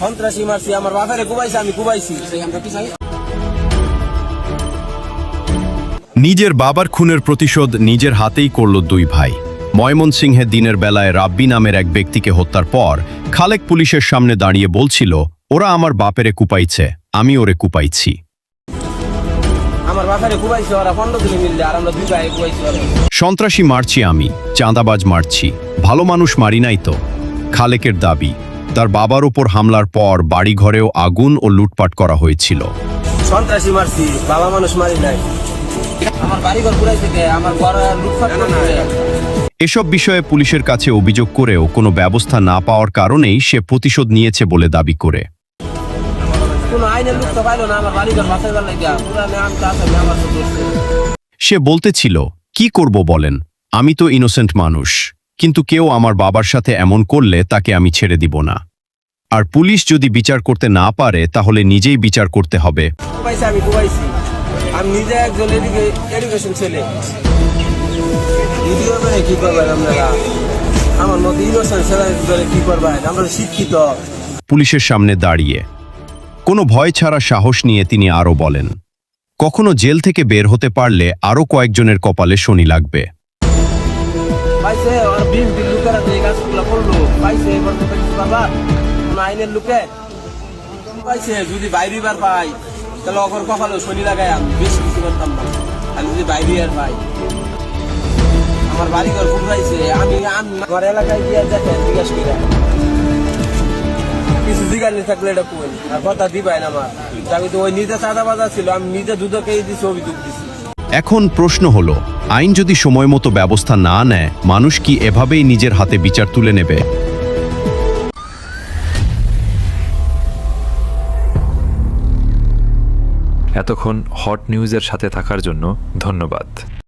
সন্ত্রাসী মারছি, আমার বাপেরে কুবাইছে, আমি কুবাইছি। নিজের বাবার খুনের প্রতিশোধ নিজের হাতেই করল দুই ভাই। ময়মনসিংহে দিনের বেলায় রাব্বি নামের এক ব্যক্তিকে হত্যার পর খালেক পুলিশের সামনে দাঁড়িয়ে বলছিল, ওরা আমার বাপেরে কুপাইছে, আমি ওরে কুপাইছি। আমার বাপেরে কুবাইছে ওরা 15 দিনে মিললে, আর আমরা দুই ভাই কুবাইছি ওরা। সন্ত্রাসী মারছি আমি, চাঁদাবাজ মারছি, ভালো মানুষ মারি নাই তো। খালেকের দাবি, তার বাবার উপর হামলার পর বাড়িঘরেও আগুন ও লুটপাট করা হয়েছিল। সন্ত্রাসী মারছি, বাবা মানুষ মারি নাই। আমার বাড়িঘর কুড়াইছে কে, আমার ঘর লুটপাট করছে। এসব বিষয়ে পুলিশের কাছে অভিযোগ করেও কোনো ব্যবস্থা না পাওয়ার কারণেই সে প্রতিশোধ নিয়েছে বলে দাবি করে। কোনো আইনের লোক তো পাইলো না আমার বাড়িঘর বাঁচাইবার লাগিয়া, পুরা নাম তো আছে আমার তো ধরছে। সে বলতেছিল, কি করব বলেন, আমি তো ইনোসেন্ট মানুষ, কিন্তু কেউ আমার বাবার সাথে এমন করলে তাকে আমি ছেড়ে দিব না। আর পুলিশ যদি বিচার করতে না পারে তাহলে নিজেই বিচার করতে হবে। কুবাইছি আমি কুবাইছি, আমি নিজে একজন এডুকেশন ছেলে। ভিডিও করে কি করবেন আপনারা? আমার মতো ইনোসেন্ট ছেলে ধরে কি করবেন? আমরা শিক্ষিত। পুলিশের সামনে দাঁড়িয়ে কোনো ভয় ছাড়া সাহস নিয়ে তিনি আরও বলেন, কখনো জেল থেকে বের হতে পারলে আরও কয়েকজনের কপালে শনি লাগবে। পাইছে আর বিএনপির লোকেরা যে কাজগুলো করলো, পাইছে এবার তো কিছু করবার কোন আইনের লোকে পাইছে। যদি বাইরেবার পাই তাহলে অগর কপালে শনি লাগাই আমি বেশি কিছু করতাম না। আমি যদি বাইরে আর পাই, আমার বাড়িঘর ঘুরাইছে, আমি আমার এলাকায় গিয়ে দেখেন জিজ্ঞাসা করে কিছু জিজ্ঞাসা থাকলে এটা কই আর কথা দিবাই না আমার। আমি তো ওই নিজে চাঁদা বাজা ছিল, আমি নিজে দুধকেই দিছি, অভিযোগ দিছি। এখন প্রশ্ন হলো, আইন যদি সময় মতো ব্যবস্থা না নেয়, মানুষ কি এভাবেই নিজের হাতে বিচার তুলে নেবে? এতক্ষণ হট নিউজের সাথে থাকার জন্য ধন্যবাদ।